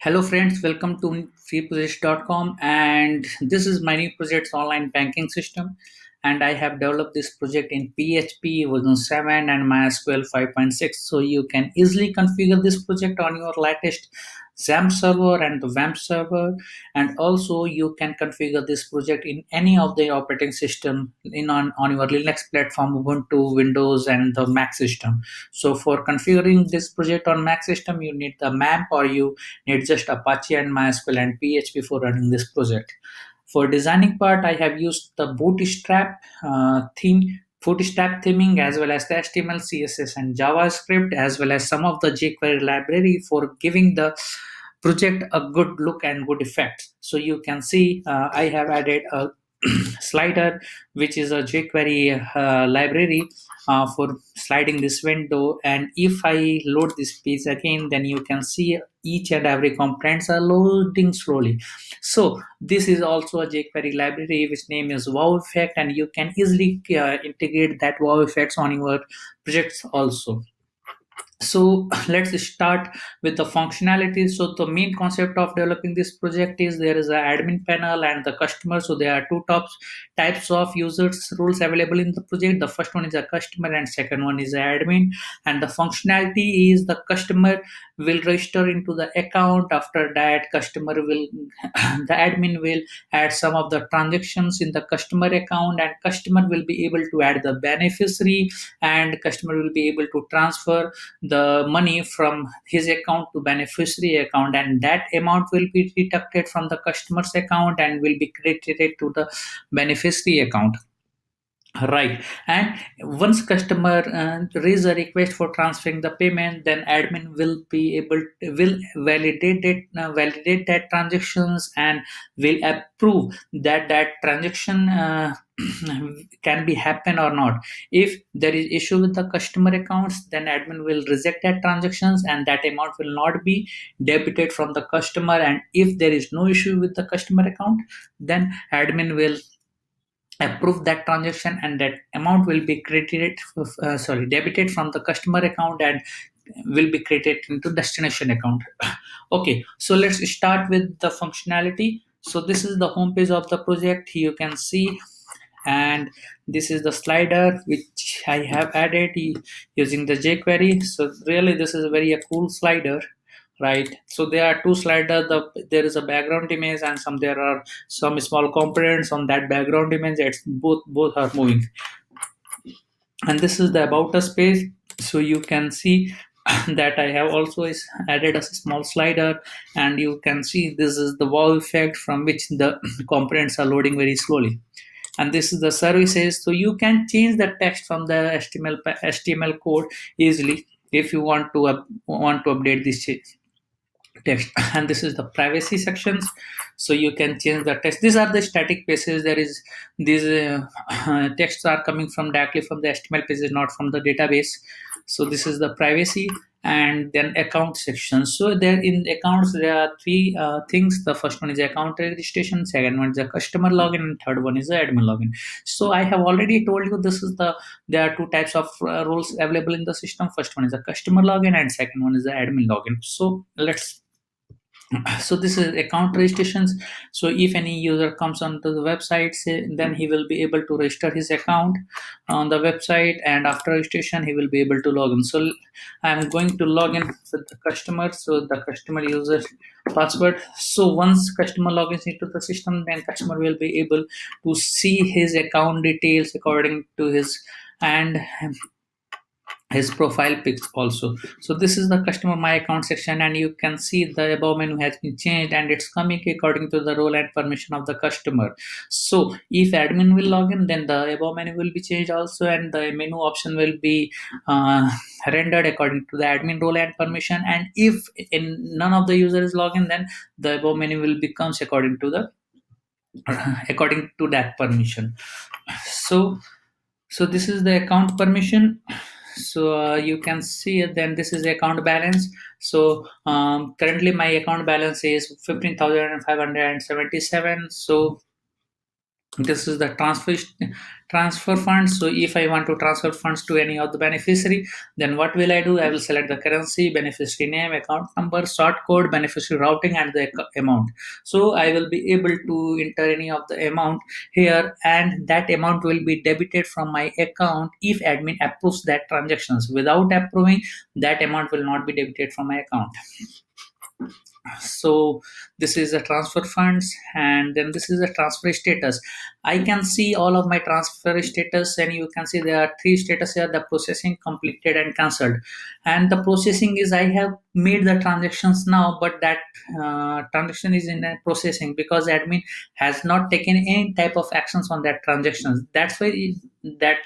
Hello friends, welcome to freeprojects.com, and this is my new project's online banking system, and I have developed this project in PHP version 7 and MySQL 5.6, so you can easily configure this project on your latest XAMPP server and the WAMP server, and also you can configure this project in any of the operating system on your Linux platform, Ubuntu, Windows, and the Mac system. So for configuring this project on Mac system, you need the MAMP, or you need just Apache and MySQL and PHP for running this project. For designing part, I have used the Bootstrap theming, as well as the HTML, CSS, and JavaScript, as well as some of the jQuery library for giving the project a good look and good effect. So you can see I have added a slider, which is a jQuery library for sliding this window. And if I load this page again, then you can see each and every components are loading slowly. So this is also a jQuery library which name is wow effect, and you can easily integrate that wow effects on your projects also. So let's start with the functionality. So the main concept of developing this project is there is an admin panel and the customer. So there are two types of users roles available in the project. The first one is a customer and second one is an admin. And the functionality is the customer will register into the account. After that, customer will the admin will add some of the transactions in the customer account, and customer will be able to add the beneficiary, and customer will be able to transfer the money from his account to beneficiary account, and that amount will be deducted from the customer's account and will be credited to the beneficiary account. Right. And once customer raise a request for transferring the payment, then admin will be able will validate that transactions and will approve that transaction can be happen or not. If there is issue with the customer accounts, then admin will reject that transactions and that amount will not be debited from the customer. And if there is no issue with the customer account, then admin will approve that transaction and that amount will be debited from the customer account and will be credited into destination account. Okay, so let's start with the functionality. So this is the home page of the project, you can see, and this is the slider which I have added using the jQuery. So really this is a very cool slider, right? So there are two sliders, there is a background image and there are some small components on that background image. It's both are moving. And this is the about us page. So you can see that I have also added a small slider, and you can see this is the wow effect from which the components are loading very slowly. And this is the services. So you can change the text from the HTML code easily if you want to update this text. And this is the privacy sections, so you can change the text. These are the static pages. There is these texts are coming from directly from the HTML pages, not from the database. So this is the privacy. And then account section. So there in accounts there are three things. The first one is account registration, second one is the customer login, and third one is the admin login. So I have already told you this is there are two types of roles available in the system. First one is the customer login and second one is the admin login. So so this is account registrations. So if any user comes onto the website, then he will be able to register his account on the website, and after registration he will be able to log in. So I'm going to log in with the customer, so the customer user password. So once customer logins into the system, then customer will be able to see his account details according to his profile pics also. So this is the customer my account section, and you can see the above menu has been changed and it's coming according to the role and permission of the customer. So if admin will log in, then the above menu will be changed also, and the menu option will be rendered according to the admin role and permission. And if in none of the user is logged in, then the above menu will becomes according to the according to that permission. So this is the account permission. So you can see it. Then this is the account balance. So currently my account balance is 15,577. So This is the transfer funds. So if I want to transfer funds to any of the beneficiary, then what will I do? I will select the currency, beneficiary name, account number, sort code, beneficiary routing, and the amount. So I will be able to enter any of the amount here, and that amount will be debited from my account if admin approves that transactions. Without approving, that amount will not be debited from my account. So this is the transfer funds, and then this is the transfer status. I can see all of my transfer status, and you can see there are three status here: the processing, completed, and cancelled. And the processing is I have made the transactions now, but that transaction is in a processing because admin has not taken any type of actions on that transaction. That's why that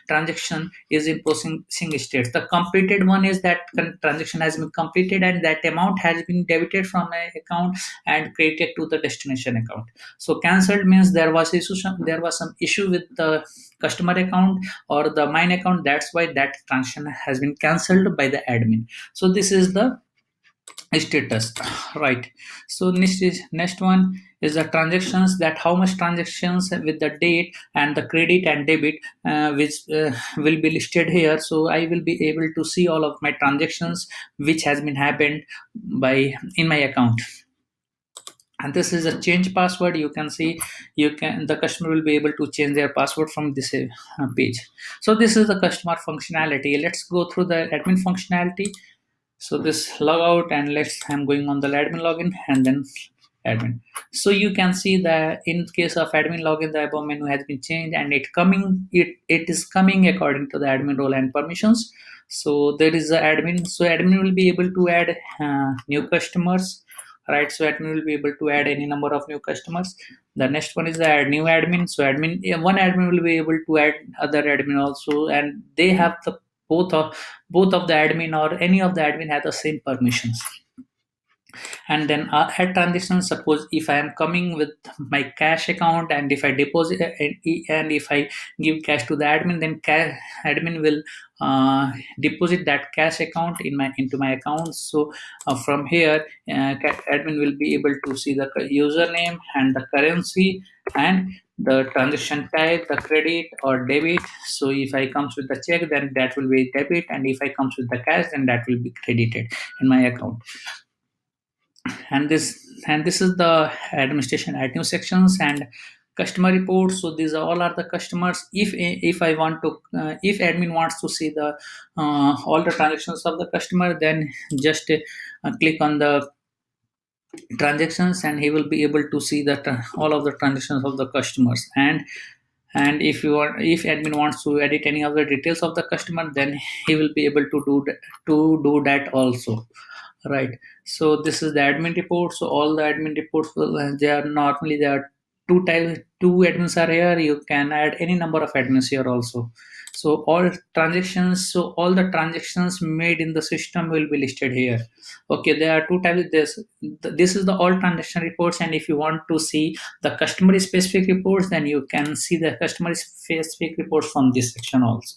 transaction is in processing state. The completed one is that transaction has been completed and that amount has been debited from my account and credited to the destination account. So cancelled means there was some issue with the customer account or the mine account. That's why that transaction has been cancelled by the admin. So this is the status, right? So next one is the transactions, that how much transactions with the date and the credit and debit, which will be listed here. So I will be able to see all of my transactions which has been happened by in my account. And this is a change password. You can see, the customer will be able to change their password from this page. So this is the customer functionality. Let's go through the admin functionality. So this logout, and I'm going on the admin login and then admin. So you can see that in case of admin login, the above menu has been changed and it is coming according to the admin role and permissions. So there is the admin. So admin will be able to add new customers, right? So admin will be able to add any number of new customers. The next one is the add new admin. So one admin will be able to add other admin also, and they have the both of the admin or any of the admin have the same permissions. And then add transactions. Suppose if I am coming with my cash account, and if I deposit and if I give cash to the admin, then admin will deposit that cash account into my account. So from here, admin will be able to see the username and the currency and the transaction type, the credit or debit. So if I comes with the check, then that will be debit, and if I comes with the cash, then that will be credited in my account. And this is the administration item sections and customer reports. So these all are the customers. If I want to if admin wants to see the all the transactions of the customer, then just click on the transactions and he will be able to see that all of the transactions of the customers. And if admin wants to edit any of the details of the customer, then he will be able to do that also, right? So this is the admin report. So all the admin reports will they are normally there are two admins are here. You can add any number of admins here also. So all the transactions made in the system will be listed here. Okay, there are two types. This is the all transaction reports, and if you want to see the customer specific reports, then you can see the customer specific reports from this section also.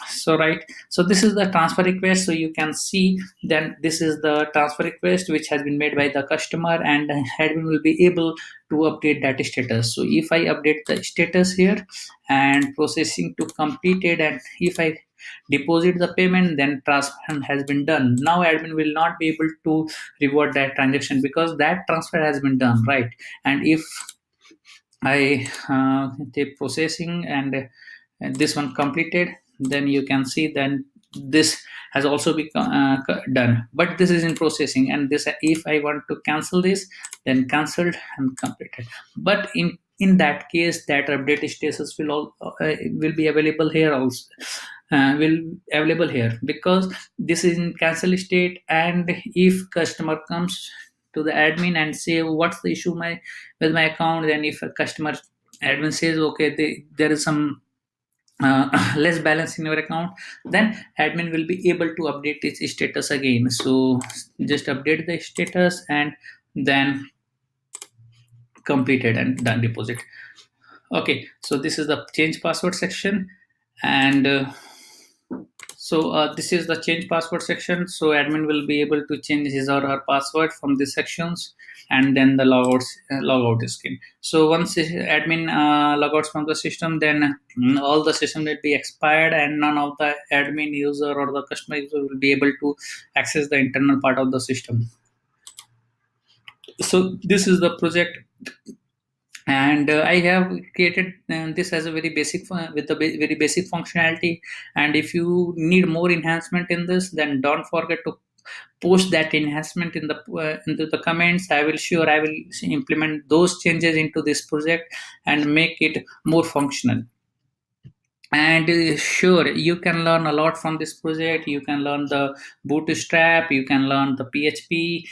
So right, so this is the transfer request. So you can see then this is the transfer request which has been made by the customer, and admin will be able to update that status. So if I update the status here and processing to completed, and if I deposit the payment, then transfer has been done. Now admin will not be able to reward that transaction because that transfer has been done, right? And if I take processing and this one completed, then you can see then this has also become done, but this is in processing. And this, if I want to cancel this, then cancelled and completed. But in that case, that update status will be available here also, will available here because this is in cancel state. And if customer comes to the admin and say what's the issue with my account, then if a customer admin says okay, there is some less balance in your account, then admin will be able to update its status again. So just update the status and then completed and done deposit. Okay, so this is the change password section. And So this is the change password section. So admin will be able to change his or her password from these sections, and then the logout screen. So once admin logouts from the system, then all the system will be expired, and none of the admin user or the customer user will be able to access the internal part of the system. So this is the project, and I have created this as a very basic with a very basic functionality. And if you need more enhancement in this, then don't forget to post that enhancement in the into the comments. I will implement those changes into this project and make it more functional. And sure, you can learn a lot from this project. You can learn the bootstrap, you can learn the php,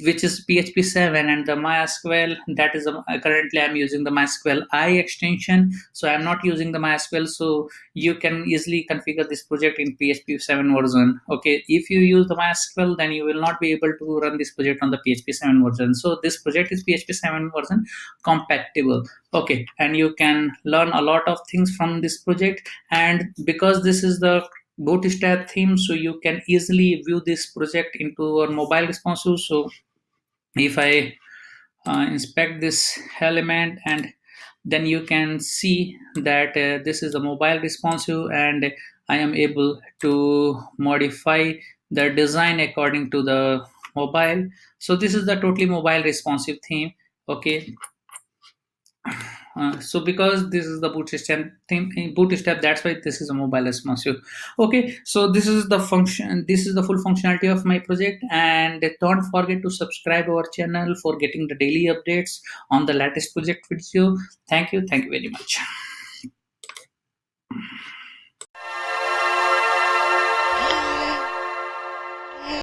which is php 7, and the mysql. That is currently I'm using the mysql I extension, so I'm not using the mysql. So you can easily configure this project in php 7 version. Okay, if you use the mysql, then you will not be able to run this project on the php 7 version. So this project is php 7 version compatible. Okay, and you can learn a lot of things from this project. And because this is the bootstrap theme, so you can easily view this project into our mobile responsive. So if I inspect this element, and then you can see that this is the mobile responsive, and I am able to modify the design according to the mobile. So this is the totally mobile responsive theme. Okay, so because this is the bootstrap theme, bootstrap, that's why this is a mobile responsive. Okay, so this is the function, this is the full functionality of my project. And don't forget to subscribe our channel for getting the daily updates on the latest project video. Thank you very much.